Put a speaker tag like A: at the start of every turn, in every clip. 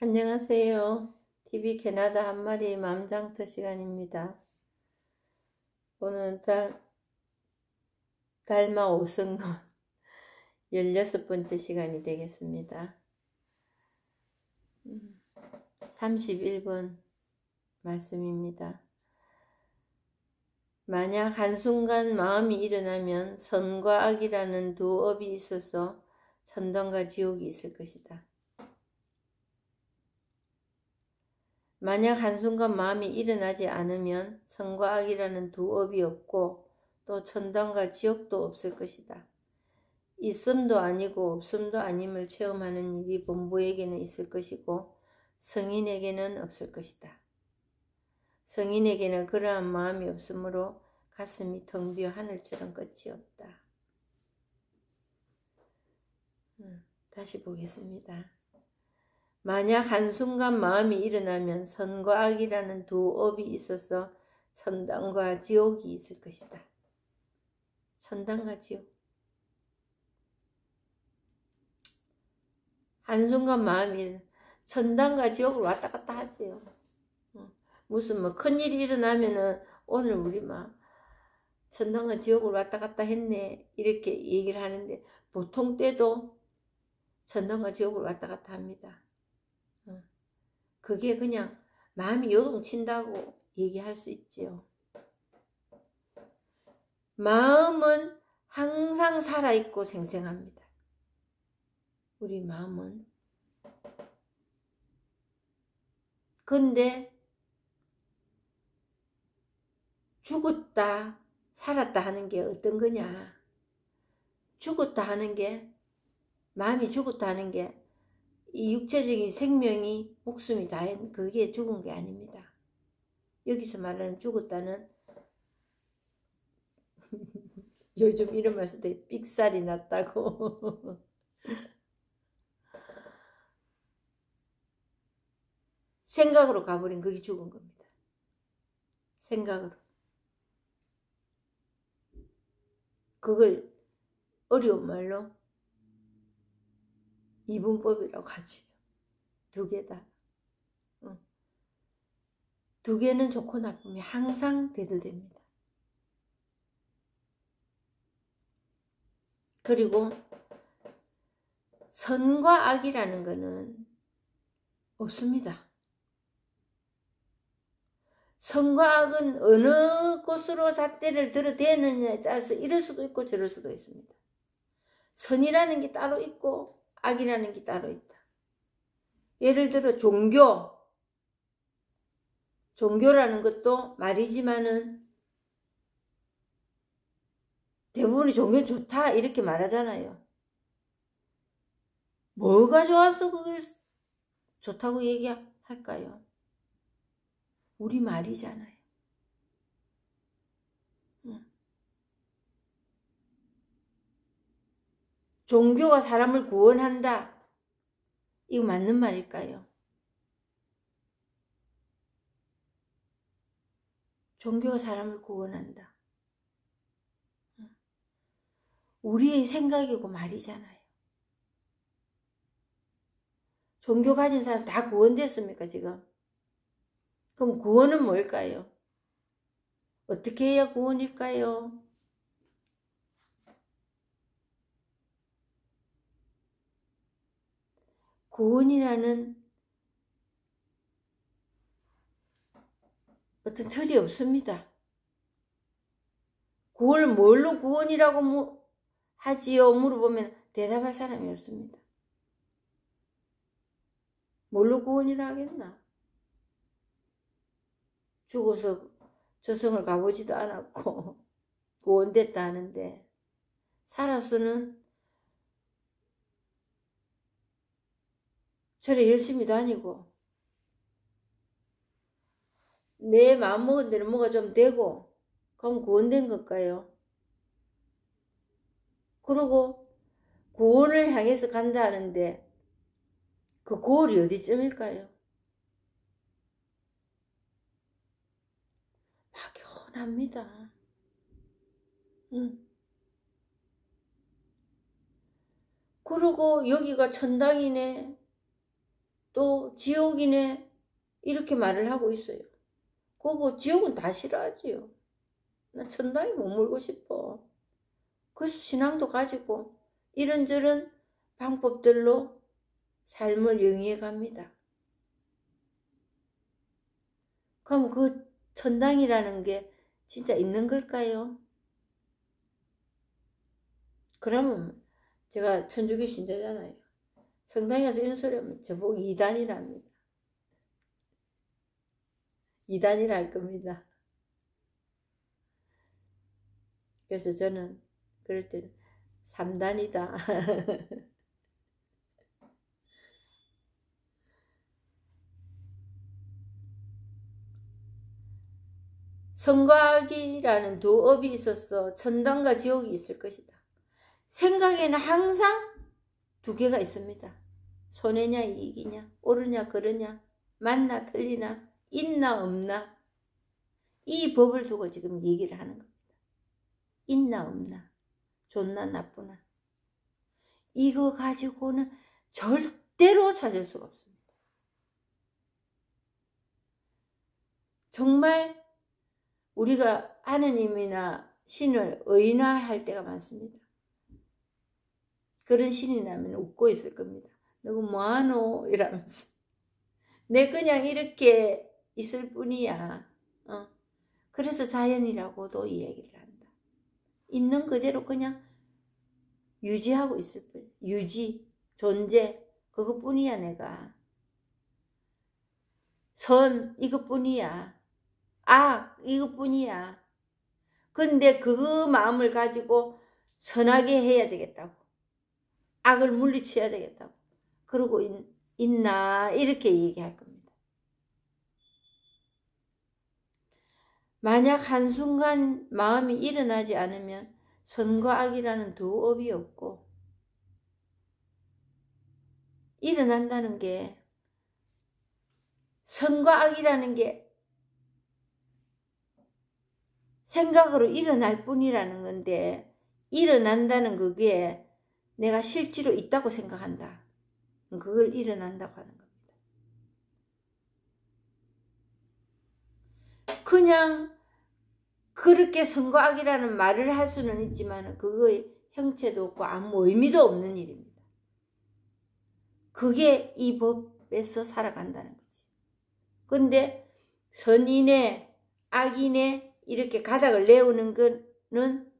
A: 안녕하세요. TV 캐나다 한 마리의 맘장터 시간입니다. 오늘은 달마 오성론 16번째 시간이 되겠습니다. 31번 말씀입니다. 만약 한순간 마음이 일어나면 선과 악이라는 두 업이 있어서 천당과 지옥이 있을 것이다. 만약 한순간 마음이 일어나지 않으면 선과 악이라는 두 업이 없고 또 천당과 지옥도 없을 것이다. 있음도 아니고 없음도 아님을 체험하는 일이 범부에게는 있을 것이고 성인에게는 없을 것이다. 성인에게는 그러한 마음이 없으므로 가슴이 텅 비어 하늘처럼 끝이 없다. 다시 보겠습니다. 만약 한순간 마음이 일어나면 선과 악이라는 두 업이 있어서 천당과 지옥이 있을 것이다. 천당과 지옥. 한순간 마음이 천당과 지옥을 왔다 갔다 하지요. 무슨 큰일이 일어나면은 오늘 우리 천당과 지옥을 왔다 갔다 했네 이렇게 얘기를 하는데 보통 때도 천당과 지옥을 왔다 갔다 합니다. 그게 그냥 마음이 요동친다고 얘기할 수 있지요. 마음은 항상 살아있고 생생합니다. 우리 마음은. 근데 죽었다 살았다 하는 게 어떤 거냐. 죽었다 하는 게, 마음이 죽었다 하는 게 이 육체적인 생명이 목숨이 다한 그게 죽은 게 아닙니다. 여기서 말하는 죽었다는 요즘 이런 말 쓸 때 삑살이 났다고 생각으로 가버린 그게 죽은 겁니다. 생각으로. 그걸 어려운 말로 이분법이라고 하지. 두 개다. 두 개는 좋고 나쁨이 항상 대두됩니다. 그리고 선과 악이라는 거는 없습니다. 선과 악은 어느 곳으로 잣대를 들어대느냐에 따라서 이럴 수도 있고 저럴 수도 있습니다. 선이라는 게 따로 있고 악이라는 게 따로 있다. 예를 들어 종교라는 것도 말이지만은 대부분이 종교는 좋다 이렇게 말하잖아요. 뭐가 좋아서 그걸 좋다고 얘기할까요? 우리 말이잖아요. 종교가 사람을 구원한다. 이거 맞는 말일까요? 종교가 사람을 구원한다. 우리의 생각이고 말이잖아요. 종교 가진 사람 다 구원됐습니까 지금? 그럼 구원은 뭘까요? 어떻게 해야 구원일까요? 구원이라는 어떤 틀이 없습니다. 구원을 뭘로 구원이라고 하지요? 물어보면 대답할 사람이 없습니다. 뭘로 구원이라 하겠나? 죽어서 저승을 가보지도 않았고 구원됐다 하는데 살아서는 절에 열심히 다니고 내 마음먹은 대로 뭐가 좀 되고 그럼 구원된 걸까요? 그리고 구원을 향해서 간다 하는데 그 고을이 어디쯤일까요? 막연합니다. 그리고 여기가 천당이네. 또 지옥이네 이렇게 말을 하고 있어요. 그거 지옥은 다 싫어하지요. 나 천당에 머물고 싶어. 그래서 신앙도 가지고 이런저런 방법들로 삶을 영위해 갑니다. 그럼 그 천당이라는 게 진짜 있는 걸까요? 그러면 제가 천주교 신자잖아요. 성당에 가서 이런 소리 하면 저보고 이단이랍니다. 이단이라 할 겁니다. 그래서 저는 그럴 때는 3단이다. 선과 악이라는 두 업이 있어서 천당과 지옥이 있을 것이다. 생각에는 항상 두 개가 있습니다. 손해냐 이익이냐, 옳으냐 그르냐, 맞나 틀리나, 있나 없나. 이 법을 두고 지금 얘기를 하는 겁니다. 있나 없나, 좋나 나쁘나. 이거 가지고는 절대로 찾을 수가 없습니다. 정말 우리가 하느님이나 신을 의인화할 때가 많습니다. 그런 신이 나면 웃고 있을 겁니다. 너가 뭐하노? 이러면서. 내 그냥 이렇게 있을 뿐이야. 그래서 자연이라고도 이야기를 한다. 있는 그대로 그냥 유지하고 있을 뿐. 유지, 존재, 그것뿐이야 내가. 선, 이것뿐이야. 악, 이것뿐이야. 근데 그 마음을 가지고 선하게 해야 되겠다고. 악을 물리쳐야 되겠다고. 그러고 있나 이렇게 얘기할 겁니다. 만약 한순간 마음이 일어나지 않으면 선과 악이라는 두 업이 없고, 일어난다는 게, 선과 악이라는 게 생각으로 일어날 뿐이라는 건데, 일어난다는 그게 내가 실제로 있다고 생각한다. 그걸 일어난다고 하는 겁니다. 그냥 그렇게 선과 악이라는 말을 할 수는 있지만 그거의 형체도 없고 아무 의미도 없는 일입니다. 그게 이 법에서 살아간다는 거지. 근데 선인의 악인의 이렇게 가닥을 내우는 거는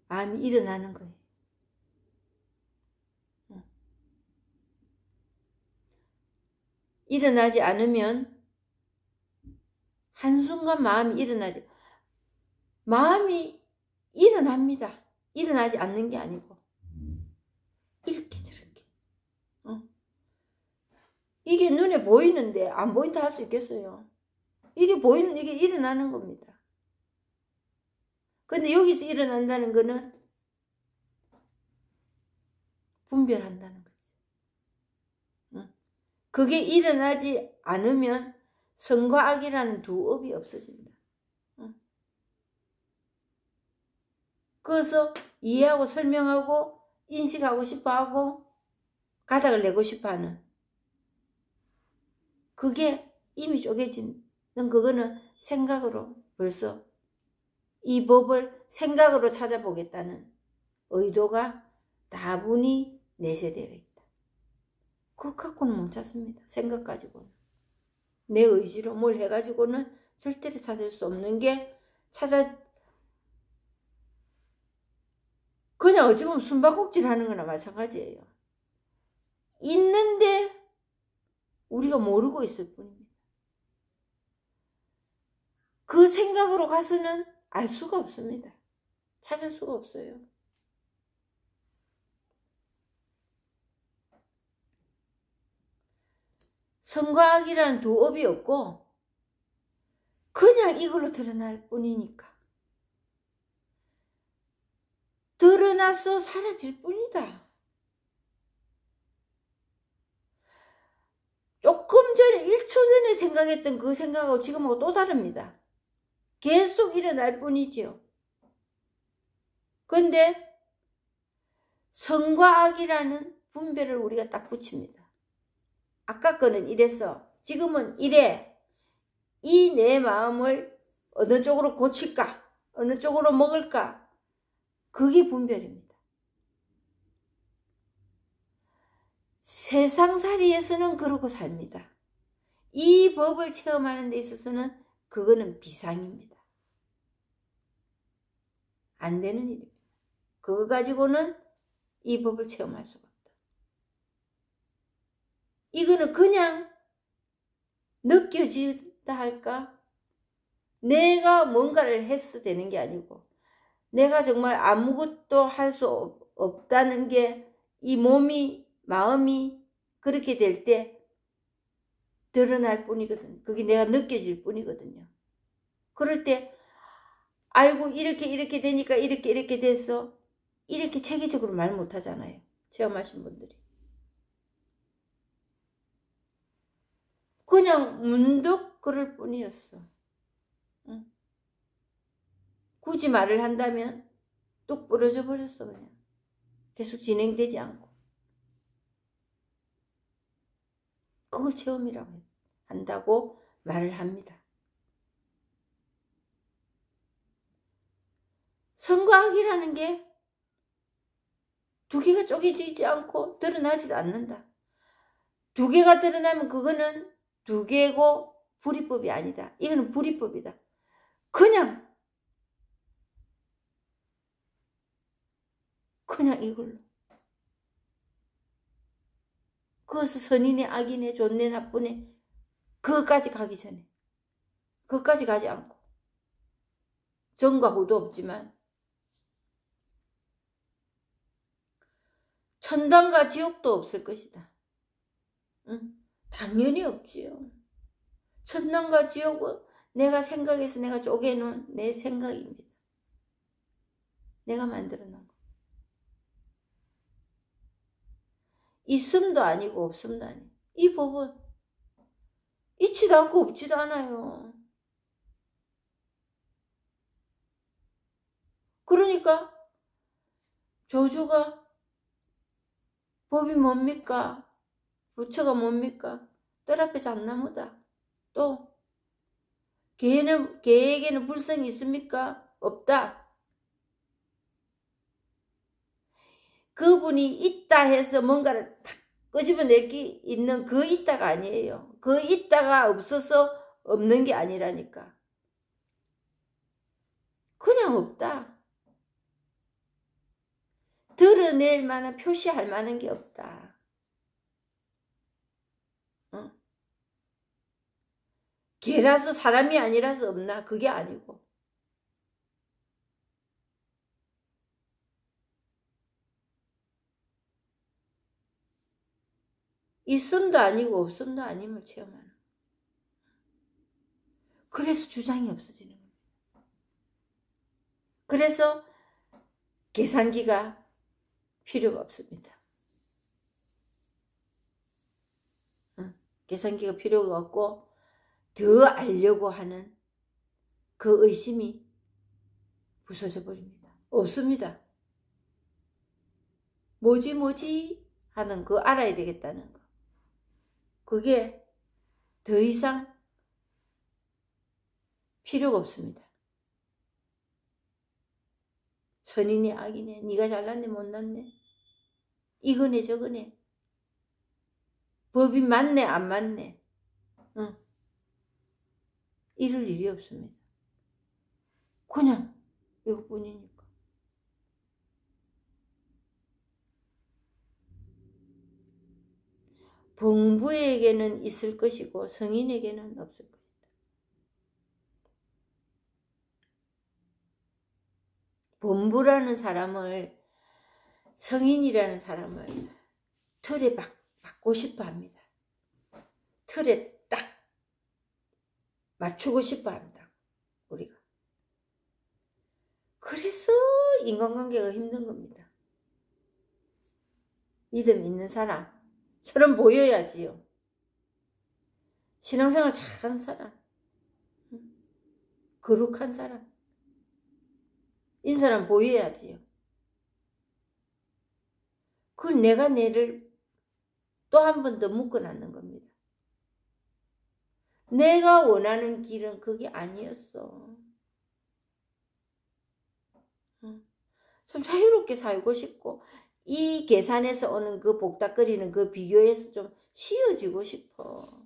A: 마음이 일어나는 거예요. 일어나지 않으면 한순간 마음이 일어나지. 마음이 일어납니다. 일어나지 않는 게 아니고 이렇게 저렇게. 이게 눈에 보이는데 안 보인다 할 수 있겠어요? 이게 보이는, 이게 일어나는 겁니다. 근데 여기서 일어난다는 거는 분별한다는 거지. 그게 일어나지 않으면 선과 악이라는 두 업이 없어진다. 그래서 이해하고 설명하고 인식하고 싶어하고 가닥을 내고 싶어하는 그게 이미 쪼개지는 그거는 생각으로 벌써 이 법을 생각으로 찾아보겠다는 의도가 다분히 내세되어 있다. 그거 갖고는 못 찾습니다. 생각 가지고는. 내 의지로 뭘 해가지고는 절대로 찾을 수 없는 게 그냥 어찌 보면 숨바꼭질 하는 거나 마찬가지예요. 있는데 우리가 모르고 있을 뿐입니다. 그 생각으로 가서는 알 수가 없습니다. 찾을 수가 없어요. 선과 악이라는 두 업이 없고 그냥 이걸로 드러날 뿐이니까. 드러나서 사라질 뿐이다. 조금 전에 1초 전에 생각했던 그 생각하고 지금하고 또 다릅니다. 계속 일어날 뿐이지요. 근데 선과 악이라는 분별을 우리가 딱 붙입니다. 아까 거는 이랬어. 지금은 이래. 이 내 마음을 어느 쪽으로 고칠까? 어느 쪽으로 먹을까? 그게 분별입니다. 세상살이에서는 그러고 삽니다. 이 법을 체험하는 데 있어서는 그거는 비상입니다. 안 되는 일입니다. 그거 가지고는 이 법을 체험할 수가 없다. 이거는 그냥 느껴지다 할까? 내가 뭔가를 해서 되는 게 아니고 내가 정말 아무것도 할 수 없다는 게 이 몸이 마음이 그렇게 될 때 드러날 뿐이거든. 그게 내가 느껴질 뿐이거든요. 그럴 때 아이고 이렇게 되니까 이렇게 됐어. 이렇게 체계적으로 말 못하잖아요. 체험하신 분들이. 그냥 문득 그럴 뿐이었어. 응? 굳이 말을 한다면 뚝 부러져 버렸어. 그냥 계속 진행되지 않고. 그걸 체험이라고 한다고 말을 합니다. 선과학이라는 게 두 개가 쪼개지지 않고 드러나지도 않는다. 두 개가 드러나면 그거는 두 개고 불이법이 아니다. 이거는 불이법이다. 그냥 이걸로. 그것은 선이네 악이네 좋네 나쁘네 그것까지 가기 전에 그것까지 가지 않고 전과 후도 없지만 천당과 지옥도 없을 것이다. 응? 당연히 없지요. 천당과 지옥은 내가 생각해서 내가 쪼개놓은 내 생각입니다. 내가 만들어 놓은 거. 있음도 아니고 없음도 아니고 이 법은 있지도 않고 없지도 않아요. 그러니까 조주가 법이 뭡니까? 부처가 뭡니까? 뜰 앞에 잠나무다. 또 개에게는 불성이 있습니까? 없다. 그분이 있다 해서 뭔가를 탁 끄집어낼 게 있는 그 있다가 아니에요. 그 있다가 없어서 없는 게 아니라니까. 그냥 없다. 드러낼 만한 표시할 만한 게 없다. 어? 개라서 사람이 아니라서 없나? 그게 아니고. 있음도 아니고 없음도 아님을 체험하는. 그래서 주장이 없어지는 겁니다. 그래서 계산기가 필요가 없습니다. 계산기가 필요가 없고 더 알려고 하는 그 의심이 부서져 버립니다. 없습니다. 뭐지 하는 그 알아야 되겠다는 거. 그게 더 이상 필요가 없습니다. 선이네 악이네 네가 잘났네 못났네 이거네 저거네 법이 맞네 안 맞네 이럴 일이 없습니다. 그냥 이것뿐이니까. 봉부에게는 있을 것이고 성인에게는 없을 것이다. 봉부라는 사람을 성인이라는 사람을 틀에 받고 싶어 합니다. 틀에 딱 맞추고 싶어 합니다. 우리가. 그래서 인간관계가 힘든 겁니다. 믿음 있는 사람처럼 보여야지요. 신앙생활 잘하는 사람, 거룩한 사람, 이 사람 보여야지요. 그걸 내가 내를 또 한 번 더 묶어놨는 겁니다. 내가 원하는 길은 그게 아니었어. 좀 자유롭게 살고 싶고 이 계산에서 오는 그 복닥거리는 그 비교에서 좀 쉬어지고 싶어.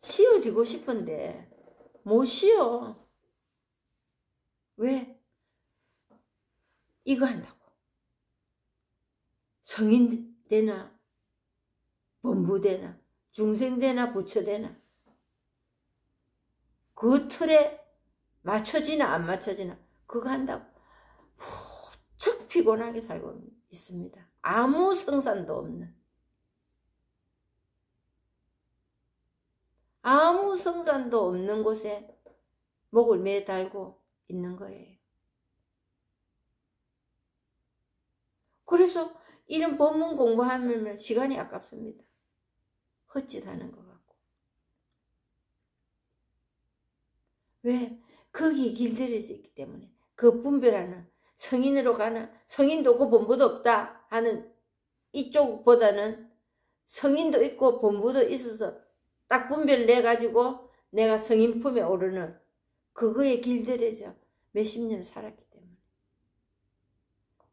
A: 쉬어지고 싶은데 못 쉬어. 왜? 이거 한다고. 성인 되나 범부 되나 중생 되나 부처 되나 그 틀에 맞춰지나 안 맞춰지나 그거 한다고 무척 피곤하게 살고 있습니다. 아무 성산도 없는, 아무 성산도 없는 곳에 목을 매달고 있는 거예요. 그래서 이런 법문 공부하면 시간이 아깝습니다. 헛짓하는 것 같고. 왜? 거기 길들여져 있기 때문에. 그 분별하는, 성인으로 가는, 성인도 없고 본부도 없다 하는 이쪽보다는 성인도 있고 본부도 있어서 딱 분별 내가지고 내가 성인 품에 오르는 그거에 길들여져 몇십 년을 살았기 때문에.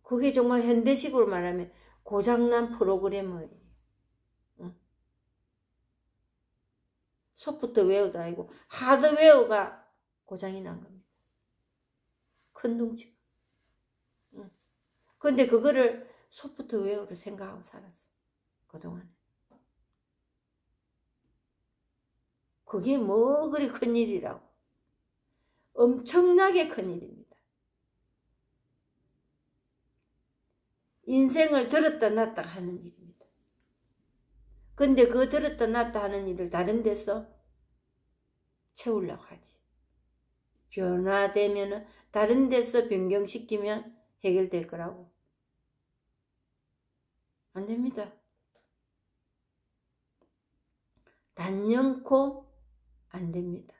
A: 그게 정말 현대식으로 말하면 고장난 프로그래머예요. 소프트웨어도 아니고 하드웨어가 고장이 난 겁니다. 큰 둥치가. 근데 그거를 소프트웨어로 생각하고 살았어. 그동안에. 그게 뭐 그리 큰일이라고. 엄청나게 큰일입니다. 인생을 들었다 놨다 하는 일입니다. 근데 그 들었다 놨다 하는 일을 다른 데서 채우려고 하지. 변화되면 다른 데서 변경시키면 해결될 거라고. 안 됩니다. 단연코 안 됩니다.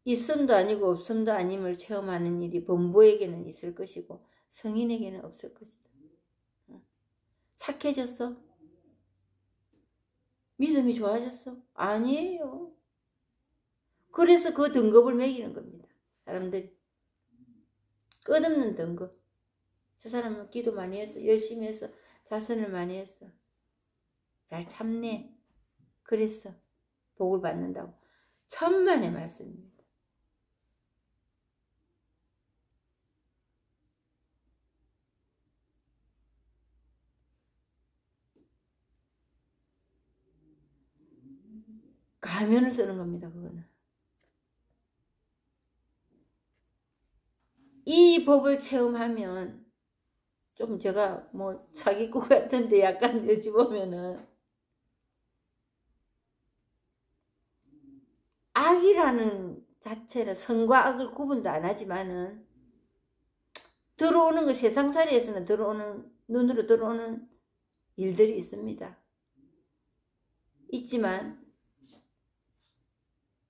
A: 있음도 아니고 없음도 아님을 체험하는 일이 범부에게는 있을 것이고 성인에게는 없을 것이다. 착해졌어? 믿음이 좋아졌어? 아니에요. 그래서 그 등급을 매기는 겁니다. 사람들이. 끝없는 등급. 저 사람은 기도 많이 했어. 열심히 했어. 자선을 많이 했어. 잘 참네. 그랬어. 복을 받는다고. 천만의 말씀입니다. 가면을 쓰는 겁니다. 그거는. 이 법을 체험하면 좀 제가 뭐 사기꾼 같은데 약간 여지 보면은 악이라는 자체는 선과 악을 구분도 안 하지만은 들어오는 거 세상살이에서는 들어오는 눈으로 들어오는 일들이 있습니다. 있지만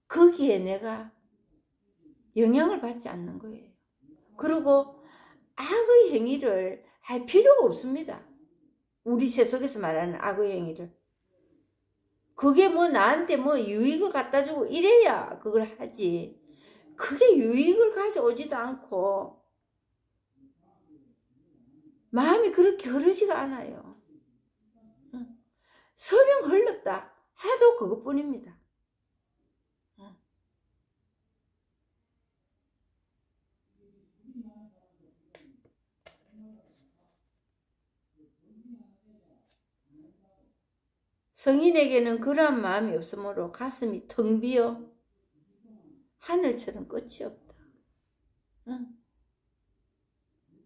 A: 거기에 내가 영향을 받지 않는 거예요. 그리고 악의 행위를 할 필요가 없습니다. 우리 세속에서 말하는 악의 행위를. 그게 뭐 나한테 뭐 유익을 갖다 주고 이래야 그걸 하지. 그게 유익을 가져오지도 않고 마음이 그렇게 흐르지가 않아요. 설령 흘렀다 해도 그것뿐입니다. 성인에게는 그러한 마음이 없으므로 가슴이 텅 비어 하늘처럼 끝이 없다.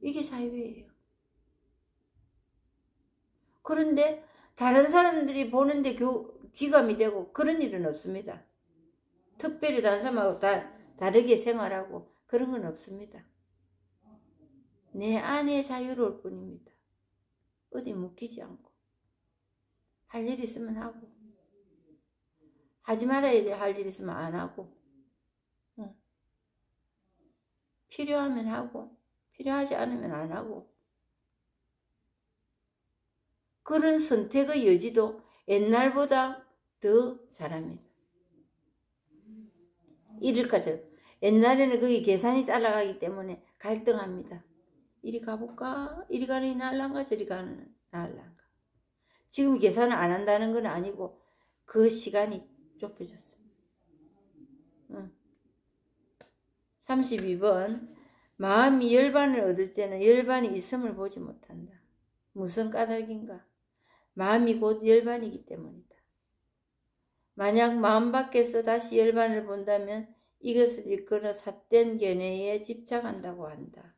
A: 이게 자유예요. 그런데 다른 사람들이 보는데 귀감이 되고 그런 일은 없습니다. 특별히 다른 사람하고 다르게 생활하고 그런 건 없습니다. 내 안에 자유로울 뿐입니다. 어디 묶이지 않고 할 일 있으면 하고 하지 말아야 할 일 있으면 안 하고, 필요하면 하고 필요하지 않으면 안 하고, 그런 선택의 여지도 옛날보다 더 잘합니다. 이를까지 옛날에는 거기 계산이 따라가기 때문에 갈등합니다. 이리 가볼까? 이리 가는 날란가 저리 가는 날란가. 지금 계산을 안 한다는 건 아니고 그 시간이 좁혀졌습니다. 32번 마음이 열반을 얻을 때는 열반이 있음을 보지 못한다. 무슨 까닭인가? 마음이 곧 열반이기 때문이다. 만약 마음 밖에서 다시 열반을 본다면 이것을 이끌어 삿된 견해에 집착한다고 한다.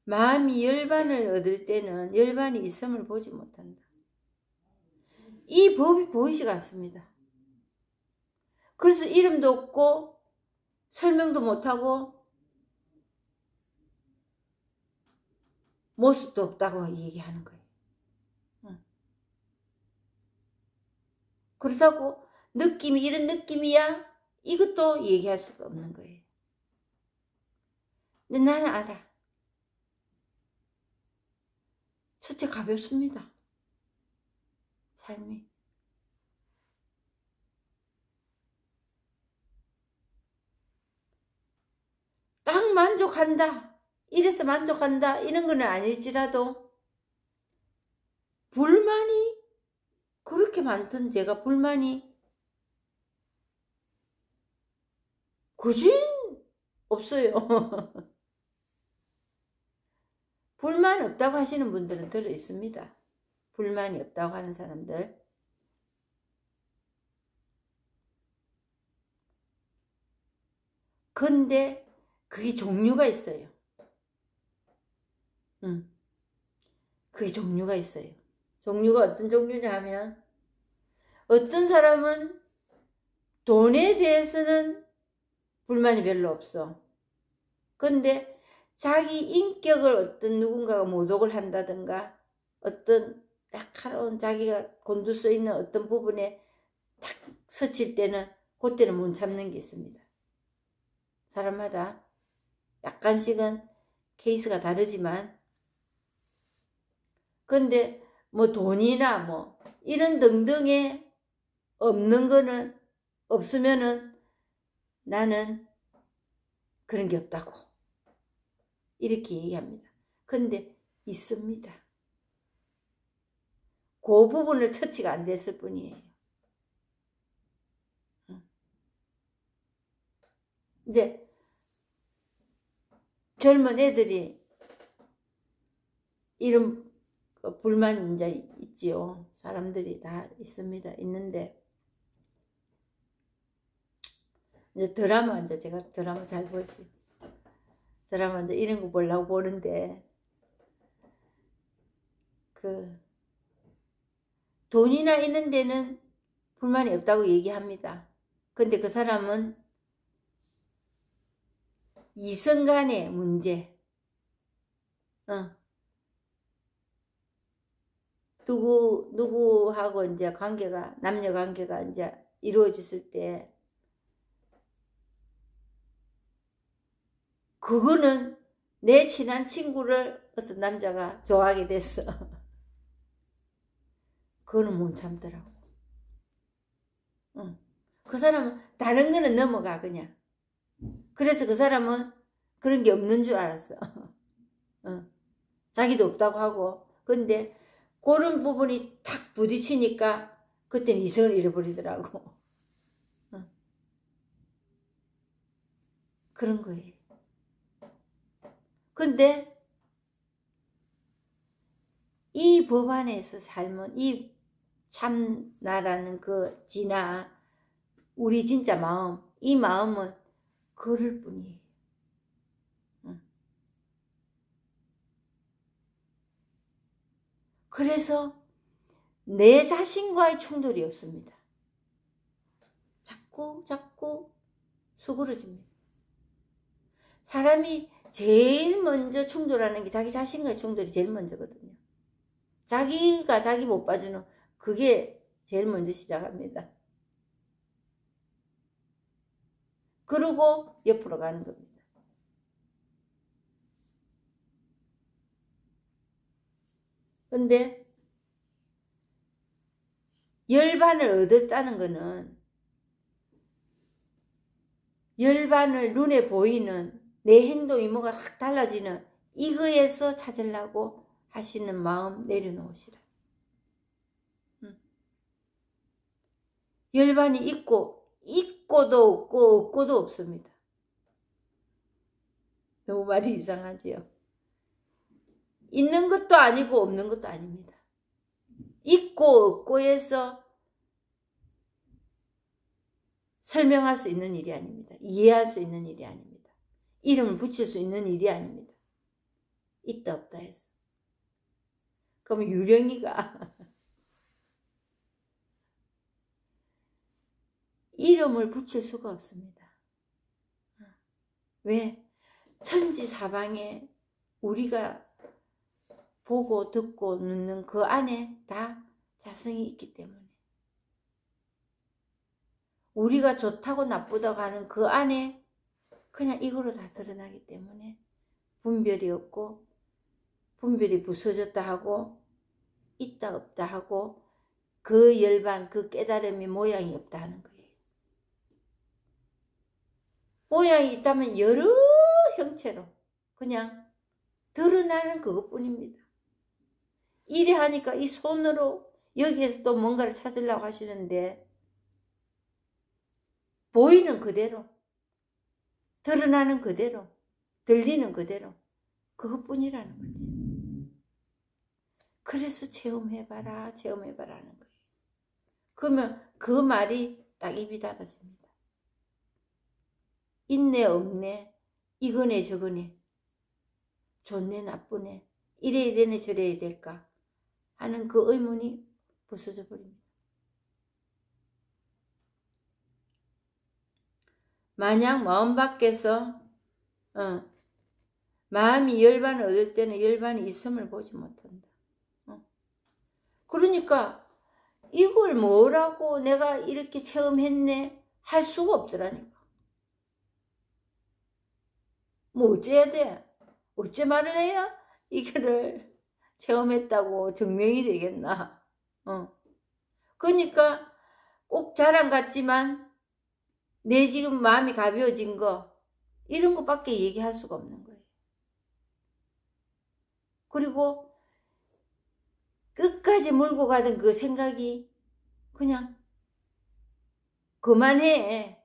A: 마음이 열반을 얻을 때는 열반이 있음을 보지 못한다. 이 법이 보이지가 않습니다. 그래서 이름도 없고 설명도 못하고 모습도 없다고 얘기하는 거예요. 그렇다고 느낌이 이런 느낌이야? 이것도 얘기할 수가 없는 거예요. 근데 나는 알아. 첫째 가볍습니다. 삶이. 딱 만족한다. 이래서 만족한다. 이런 건 아닐지라도 불만이 그렇게 많던 제가 불만이 그진 없어요. 불만 없다고 하시는 분들은 들어 있습니다. 불만이 없다고 하는 사람들. 근데 그게 종류가 있어요. 그게 종류가 있어요. 종류가 어떤 종류냐 하면 어떤 사람은 돈에 대해서는 불만이 별로 없어. 근데 자기 인격을 어떤 누군가가 모독을 한다든가 어떤 날카로운 자기가 곤두 써 있는 어떤 부분에 탁 스칠 때는 그때는 못 참는 게 있습니다. 사람마다 약간씩은 케이스가 다르지만 근데 뭐 돈이나 뭐 이런 등등에 없는 거는 없으면은 나는 그런 게 없다고 이렇게 얘기합니다. 근데 있습니다. 그 부분을 터치가 안 됐을 뿐이에요. 이제 젊은 애들이 이런 불만이 이제 있지요. 사람들이 다 있습니다. 있는데 이제 드라마 이제 제가 드라마 잘 보지. 드라마 이제 이런 거 보려고 보는데 그 돈이나 있는 데는 불만이 없다고 얘기합니다. 근데 그 사람은 이성 간의 문제, 누구하고 이제 관계가, 남녀 관계가 이제 이루어졌을 때, 그거는 내 친한 친구를 어떤 남자가 좋아하게 됐어. 그거는 못 참더라고. 그 사람은 다른 거는 넘어가, 그냥. 그래서 그 사람은 그런 게 없는 줄 알았어. 자기도 없다고 하고. 근데 그런 부분이 탁 부딪히니까 그때는 이성을 잃어버리더라고. 그런 거예요. 근데 이 법안에서 삶은 이 참나라는 그 진화, 우리 진짜 마음, 이 마음은 그럴 뿐이에요. 그래서 내 자신과의 충돌이 없습니다. 자꾸 수그러집니다. 사람이 제일 먼저 충돌하는 게 자기 자신과의 충돌이 제일 먼저거든요. 자기가 자기 못 봐주는 그게 제일 먼저 시작합니다. 그러고 옆으로 가는 겁니다. 근데 열반을 얻었다는 거는 열반을 눈에 보이는 내 행동이 뭐가 확 달라지는 이거에서 찾으려고 하시는 마음 내려놓으시라. 열반이 있고도 없고 없고도 없습니다. 너무 말이 이상하지요. 있는 것도 아니고 없는 것도 아닙니다. 있고 없고에서 설명할 수 있는 일이 아닙니다. 이해할 수 있는 일이 아닙니다. 이름을 붙일 수 있는 일이 아닙니다. 있다 없다 해서. 그럼 유령이가 이름을 붙일 수가 없습니다. 왜? 천지사방에 우리가 보고 듣고 듣는 그 안에 다 자성이 있기 때문에, 우리가 좋다고 나쁘다고 하는 그 안에 그냥 이거로 다 드러나기 때문에 분별이 없고, 분별이 부서졌다 하고 있다 없다 하고 그 열반 그 깨달음이 모양이 없다 하는 거예요. 모양이 있다면 여러 형체로 그냥 드러나는 그것뿐입니다. 이래 하니까 이 손으로 여기에서 또 뭔가를 찾으려고 하시는데 보이는 그대로, 드러나는 그대로, 들리는 그대로 그것뿐이라는 거지. 그래서 체험해봐라 체험해봐라 하는 거예요. 그러면 그 말이 딱 입이 닫아집니다. 있네 없네, 이거네 저거네, 좋네 나쁘네, 이래야 되네 저래야 될까 하는 그 의문이 부서져 버립니다. 만약 마음 밖에서 마음이 열반을 얻을 때는 열반이 있음을 보지 못한다. 그러니까 이걸 뭐라고 내가 이렇게 체험했네 할 수가 없더라니까. 뭐 어째야 돼? 어째 말을 해야 이거를 체험했다고 증명이 되겠나? 그러니까 꼭 자랑 같지만 내 지금 마음이 가벼워진 거 이런 것밖에 얘기할 수가 없는 거예요. 그리고 끝까지 몰고 가던 그 생각이 그냥 그만해야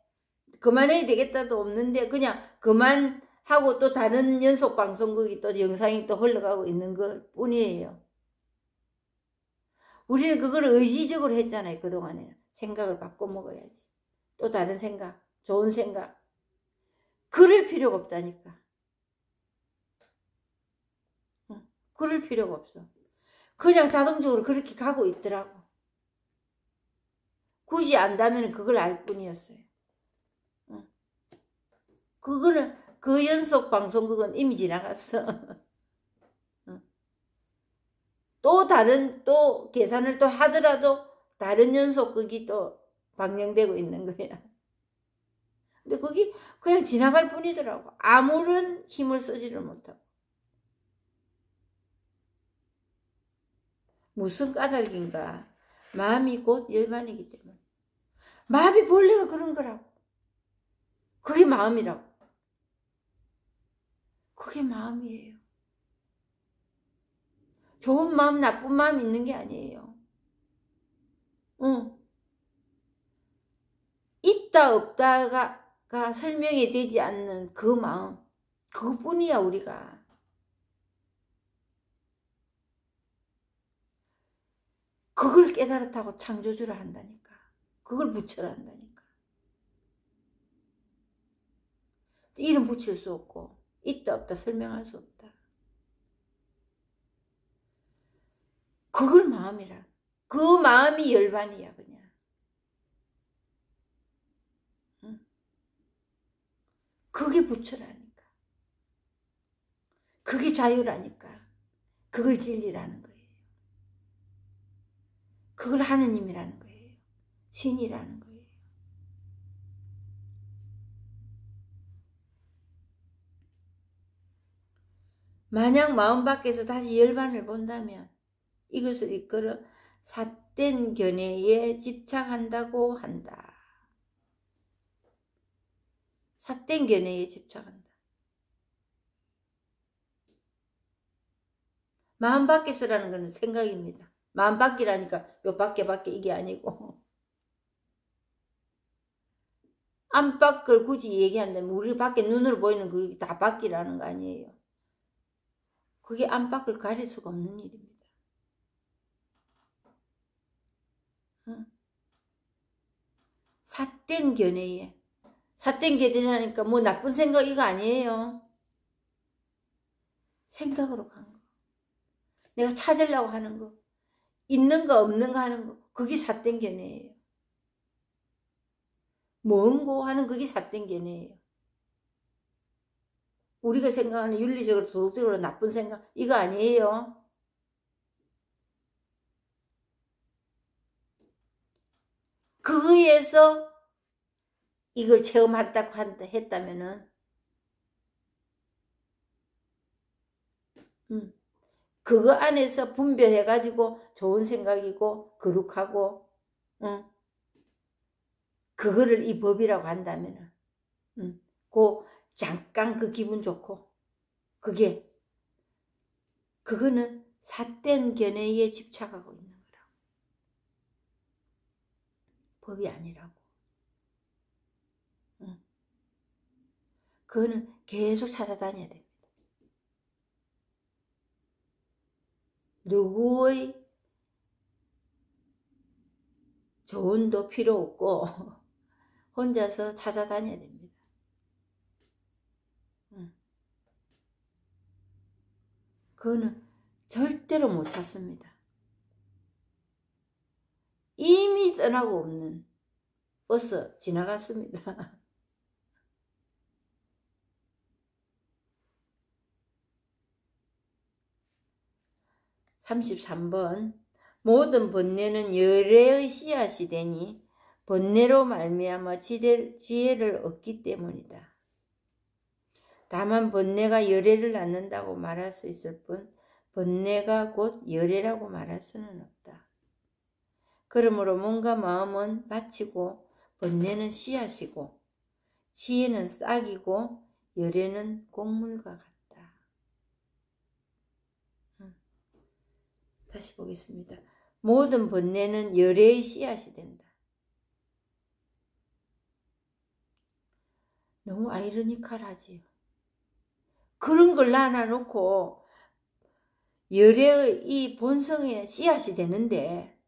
A: 되겠다도 없는데 그냥 그만하고 또 다른 연속 방송국이 또 영상이 또 흘러가고 있는 것 뿐이에요. 우리는 그걸 의지적으로 했잖아요. 그동안에는 생각을 바꿔 먹어야지, 또 다른 생각, 좋은 생각, 그럴 필요가 없다니까. 그럴 필요가 없어. 그냥 자동적으로 그렇게 가고 있더라고. 굳이 안다면 그걸 알 뿐이었어요. 그거는 그 연속 방송국은 이미 지나갔어. 또 계산을 또 하더라도 다른 연속극이 또 방영되고 있는 거야. 근데 그게 그냥 지나갈 뿐이더라고. 아무런 힘을 쓰지를 못하고. 무슨 까닭인가? 마음이 곧 열반이기 때문에. 마음이 본래가 그런 거라고. 그게 마음이라고. 그게 마음이에요. 좋은 마음, 나쁜 마음 있는 게 아니에요. 있다 없다가 설명이 되지 않는 그 마음, 그것뿐이야 우리가. 그걸 깨달았다고 창조주를 한다니까. 그걸 부처라 한다니까. 이름 붙일 수 없고 있다 없다 설명할 수 없다. 그걸 마음이라. 그 마음이 열반이야 그냥. 그게 부처라니까. 그게 자유라니까. 그걸 진리라는 거예요. 그걸 하느님이라는 거예요. 신이라는 거예요. 만약 마음 밖에서 다시 열반을 본다면 이것을 이끌어 삿된 견해에 집착한다고 한다. 삿된 견해에 집착한다. 마음 밖에서라는 것은 생각입니다. 마음 밖이라니까 요 밖에 이게 아니고 안팎을 굳이 얘기한다면 우리 밖에 눈으로 보이는 그게 다 밖이라는 거 아니에요. 그게 안팎을 가릴 수가 없는 일입니다. 삿된 견해에. 삿된 견해라니까 뭐 나쁜 생각 이거 아니에요. 생각으로 간 거. 내가 찾으려고 하는 거. 있는 거 없는 거 하는 거. 그게 삿된 견해예요. 뭔고 하는 그게 삿된 견해예요. 우리가 생각하는 윤리적으로 도덕적으로 나쁜 생각 이거 아니에요. 그거에서 이걸 체험한다고 했다면은 그거 안에서 분별해가지고 좋은 생각이고 거룩하고 그거를 이 법이라고 한다면은 그 잠깐 그 기분 좋고 그거는 삿된 견해에 집착하고 있는 거라고. 법이 아니라고. 그거는 계속 찾아다녀야 됩니다. 누구의 조언도 필요 없고 혼자서 찾아다녀야 됩니다. 그거는 절대로 못 찾습니다. 이미 떠나고 없는 버스 지나갔습니다. 33번 모든 번뇌는 열애의 씨앗이 되니 번뇌로 말미암아 지혜를 얻기 때문이다. 다만 번뇌가 열애를 낳는다고 말할 수 있을 뿐 번뇌가 곧 열애라고 말할 수는 없다. 그러므로 몸과 마음은 밭이고 번뇌는 씨앗이고 지혜는 싹이고 열애는 곡물과 같다. 다시 보겠습니다. 모든 번뇌는 열애의 씨앗이 된다. 너무 아이러니컬하지요. 그런 걸 나눠놓고 열애의 이 본성의 씨앗이 되는데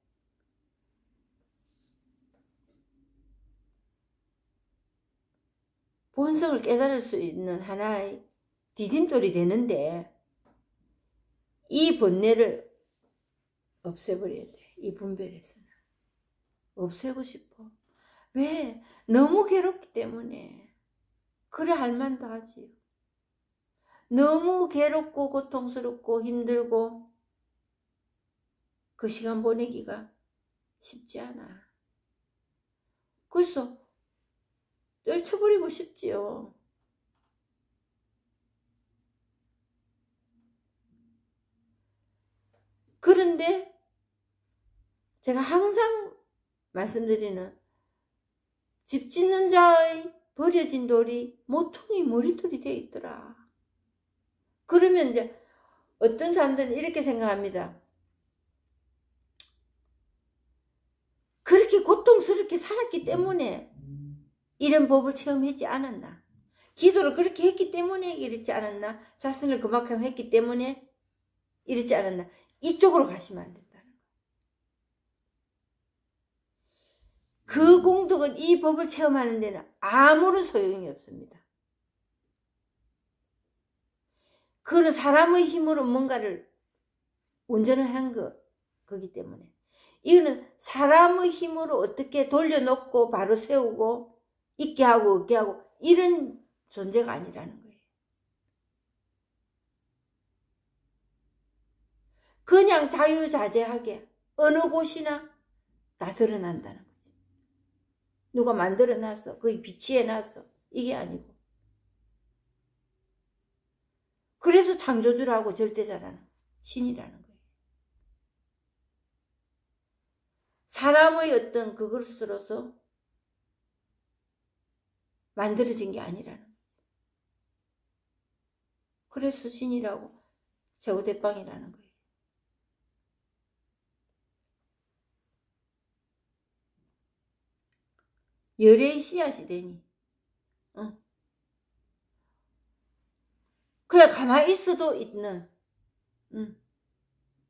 A: 본성을 깨달을 수 있는 하나의 디딤돌이 되는데 이 번뇌를 없애버려야 돼. 이 분별에서는. 없애고 싶어. 왜? 너무 괴롭기 때문에. 그래 할 만도 하지요. 너무 괴롭고 고통스럽고 힘들고 그 시간 보내기가 쉽지 않아. 그래서 떨쳐버리고 싶지요. 그런데 제가 항상 말씀드리는 집 짓는 자의 버려진 돌이 모퉁이 머리돌이 되어 있더라. 그러면 이제 어떤 사람들은 이렇게 생각합니다. 그렇게 고통스럽게 살았기 때문에 이런 법을 체험하지 않았나? 기도를 그렇게 했기 때문에 이랬지 않았나? 자신을 그만큼 했기 때문에 이랬지 않았나? 이쪽으로 가시면 안 된다는 거예요. 그 공덕은 이 법을 체험하는 데는 아무런 소용이 없습니다. 그는 사람의 힘으로 뭔가를 운전을 한 거기 때문에 이거는 사람의 힘으로 어떻게 돌려놓고 바로 세우고 있게 하고 없게 하고 이런 존재가 아니라는 거예요. 그냥 자유자재하게 어느 곳이나 다 드러난다는 거지. 누가 만들어놨어. 거기 비치해놨어. 이게 아니고. 그래서 창조주라고 절대자라는 신이라는 거예요. 사람의 어떤 그것으로서 만들어진 게 아니라는 거죠. 그래서 신이라고 최고대빵이라는 거예요. 열의 씨앗이 되니 그냥 가만히 있어도 있는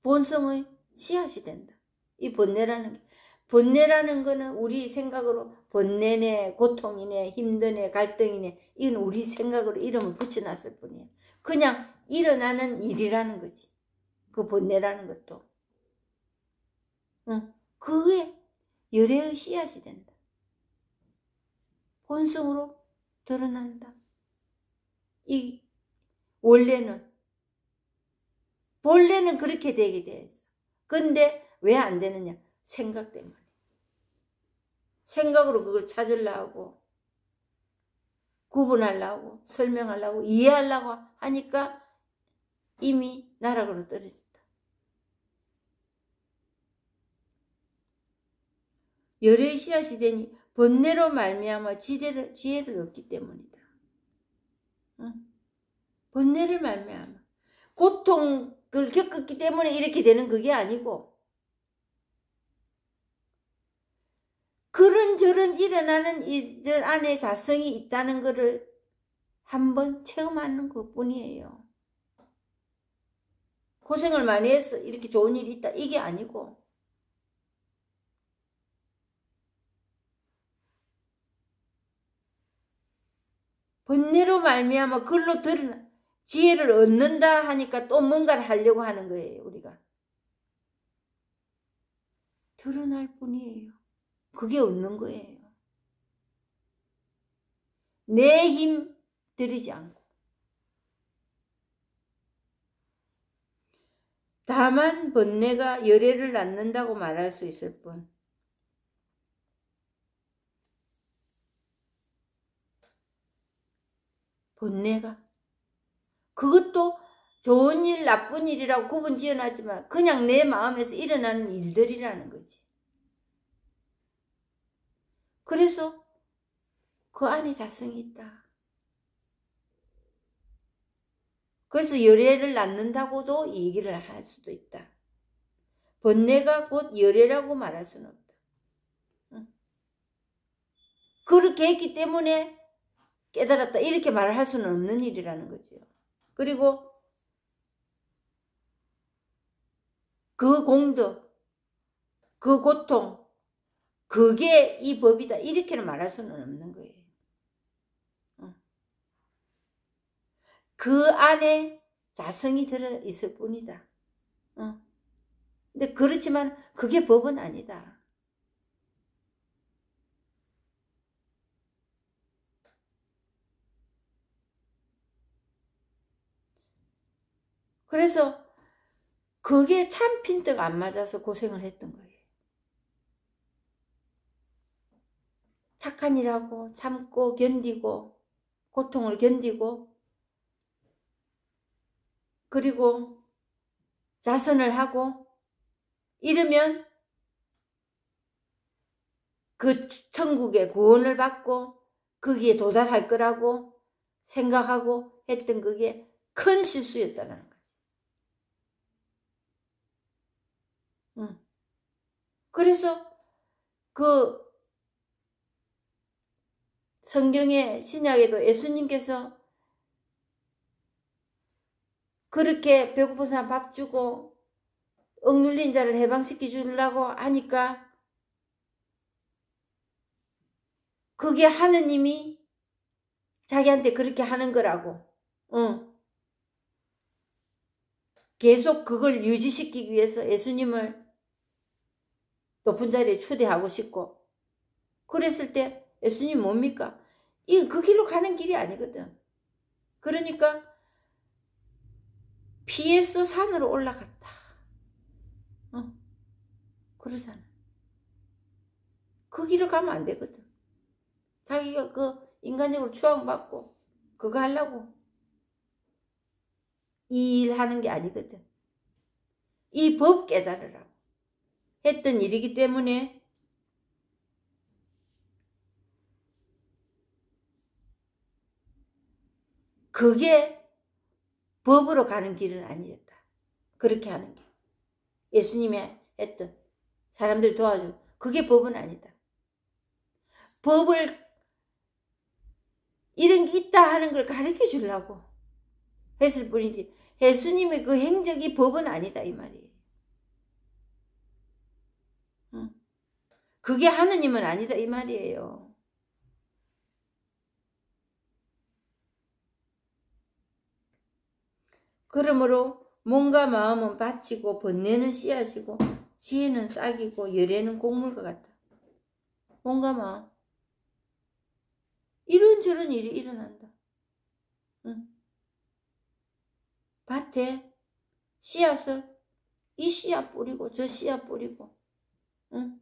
A: 본성의 씨앗이 된다. 이 번뇌라는 거는 우리 생각으로 번뇌네, 고통이네, 힘드네, 갈등이네, 이건 우리 생각으로 이름을 붙여놨을 뿐이에요. 그냥 일어나는 일이라는 거지. 그 번뇌라는 것도. 그게 열의 씨앗이 된다. 본성으로 드러난다. 이 본래는 그렇게 되게 돼 있어. 근데 왜 안 되느냐? 생각 때문에. 생각으로 그걸 찾으려고, 구분하려고, 설명하려고, 이해하려고 하니까 이미 나락으로 떨어진다. 열의 씨앗이 되니 번뇌로 말미암아 지혜를 얻기 때문이다. 번뇌를 말미암아 고통을 겪었기 때문에 이렇게 되는 그게 아니고, 그런저런 일어나는 이들 안에 자성이 있다는 것을 한번 체험하는 것 뿐이에요. 고생을 많이 해서 이렇게 좋은 일이 있다, 이게 아니고, 번뇌로 말미암아 글로 드러나 지혜를 얻는다 하니까 또 뭔가를 하려고 하는 거예요. 우리가 드러날 뿐이에요. 그게 없는 거예요. 내 힘 들이지 않고 다만 번뇌가 열애를 낳는다고 말할 수 있을 뿐, 번뇌가 그것도 좋은 일, 나쁜 일이라고 구분 지어놨지만 그냥 내 마음에서 일어나는 일들이라는 거지. 그래서 그 안에 자성이 있다. 그래서 열애를 낳는다고도 얘기를 할 수도 있다. 번뇌가 곧 열애라고 말할 수는 없다. 그렇게 했기 때문에 깨달았다, 이렇게 말을 할 수는 없는 일이라는 거죠. 그리고 그 공덕, 그 고통, 그게 이 법이다, 이렇게는 말할 수는 없는 거예요. 그 안에 자성이 들어있을 뿐이다. 근데 그렇지만 그게 법은 아니다. 그래서 그게 참 핀트가 안 맞아서 고생을 했던 거예요. 착한 일하고 참고 견디고 고통을 견디고 그리고 자선을 하고 이러면 그 천국의 구원을 받고 거기에 도달할 거라고 생각하고 했던 그게 큰 실수였다는 거지. 그래서 그 성경의 신약에도 예수님께서 그렇게 배고픈 사람 밥 주고 억눌린 자를 해방시켜 주려고 하니까 그게 하느님이 자기한테 그렇게 하는 거라고. 계속 그걸 유지시키기 위해서 예수님을 높은 자리에 초대하고 싶고, 그랬을 때 예수님 뭡니까? 그 길로 가는 길이 아니거든. 그러니까 피해서 산으로 올라갔다. 그러잖아. 그 길을 가면 안 되거든. 자기가 그 인간적으로 추앙받고 그거 하려고 이 일 하는 게 아니거든. 이 법 깨달으라고 했던 일이기 때문에 그게 법으로 가는 길은 아니었다. 그렇게 하는 게. 예수님이 했던 사람들 도와줘. 그게 법은 아니다. 법을 이런 게 있다 하는 걸 가르쳐 주려고 했을 뿐이지 예수님의 그 행적이 법은 아니다 이 말이에요. 그게 하느님은 아니다 이 말이에요. 그러므로 몸과 마음은 바치고 번뇌는 씨앗이고 지혜는 싹이고 열애는 곡물과 같다. 몸과 마음 이런저런 일이 일어난다. 응. 밭에 씨앗을 이 씨앗 뿌리고 저 씨앗 뿌리고 응?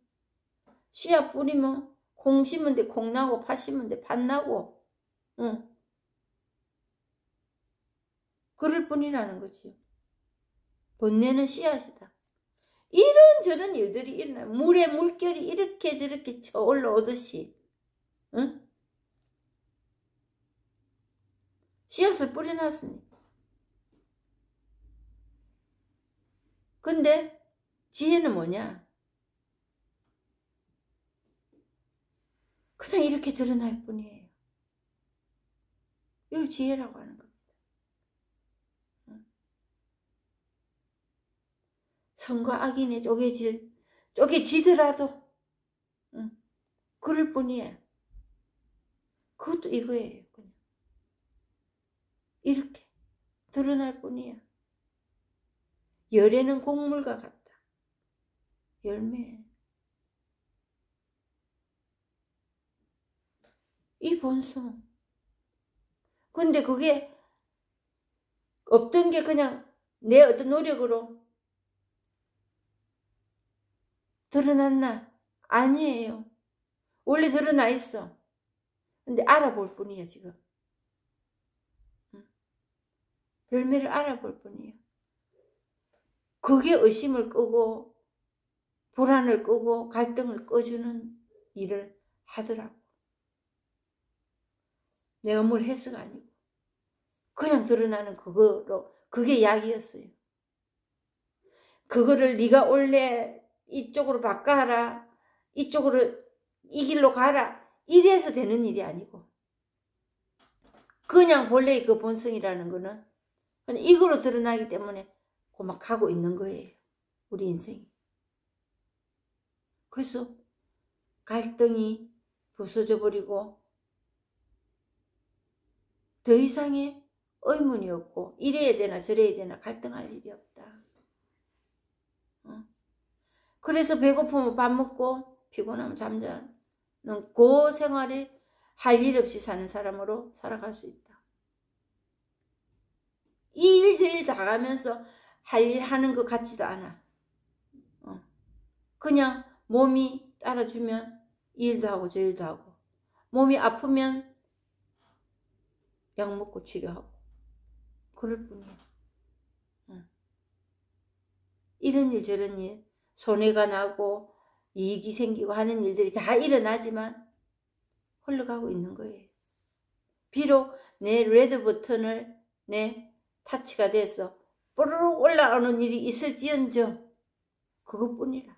A: 씨앗 뿌리면 콩 심은 데 콩 나고 팥 심은 데 팥 나고 응. 그럴 뿐이라는 거지요. 번뇌는 씨앗이다. 이런저런 일들이 일어나요. 물에 물결이 이렇게 저렇게 쳐 올라오듯이 응? 씨앗을 뿌려놨으니. 근데 지혜는 뭐냐? 그냥 이렇게 드러날 뿐이에요. 이걸 지혜라고 하는 겁니다. 선과 악인의 쪼개지더라도 그럴 뿐이에요. 그것도 이거예요. 그냥. 이렇게 드러날 뿐이야. 열애는 곡물과 같다. 열매. 이 본성. 근데 그게 없던 게 그냥 내 어떤 노력으로 드러났나? 아니에요. 원래 드러나 있어. 근데 알아볼 뿐이야 지금. 열매를 알아볼 뿐이야. 그게 의심을 끄고 불안을 끄고 갈등을 꺼주는 일을 하더라고. 내가 뭘 해서가 아니고 그냥 드러나는 그거로 그게 약이었어요. 그거를 네가 원래 이쪽으로 바꿔라 이쪽으로 이 길로 가라 이래서 되는 일이 아니고 그냥 본래의 그 본성이라는 거는 그냥 이거로 드러나기 때문에 막 가고 있는 거예요. 우리 인생이. 그래서 갈등이 부서져 버리고 더 이상의 의문이 없고 이래야 되나 저래야 되나 갈등할 일이 없다. 그래서 배고프면 밥 먹고 피곤하면 잠자는 그 생활을 할 일 없이 사는 사람으로 살아갈 수 있다. 이 일 저 일 다 가면서 할 일 하는 것 같지도 않아. 그냥 몸이 따라주면 이 일도 하고 저 일도 하고 몸이 아프면 약 먹고 치료하고 그럴 뿐이야. 이런 일 저런 일 손해가 나고 이익이 생기고 하는 일들이 다 일어나지만 흘러가고 있는 거예요. 비록 내 레드 버튼을 내 타치가 돼서 뽀로록 올라오는 일이 있을지언정 그것뿐이라.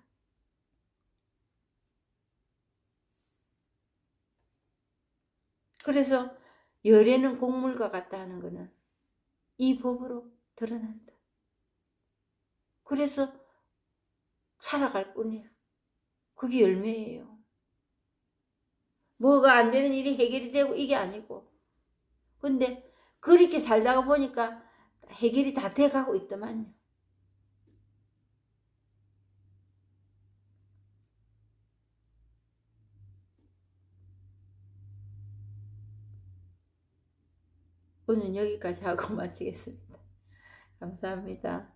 A: 그래서 열애는 곡물과 같다 하는 것은 이 법으로 드러난다. 그래서 살아갈 뿐이야. 그게 열매예요. 뭐가 안 되는 일이 해결이 되고 이게 아니고. 근데 그렇게 살다가 보니까 해결이 다 돼가고 있더만요. 오늘 여기까지 하고 마치겠습니다. 감사합니다.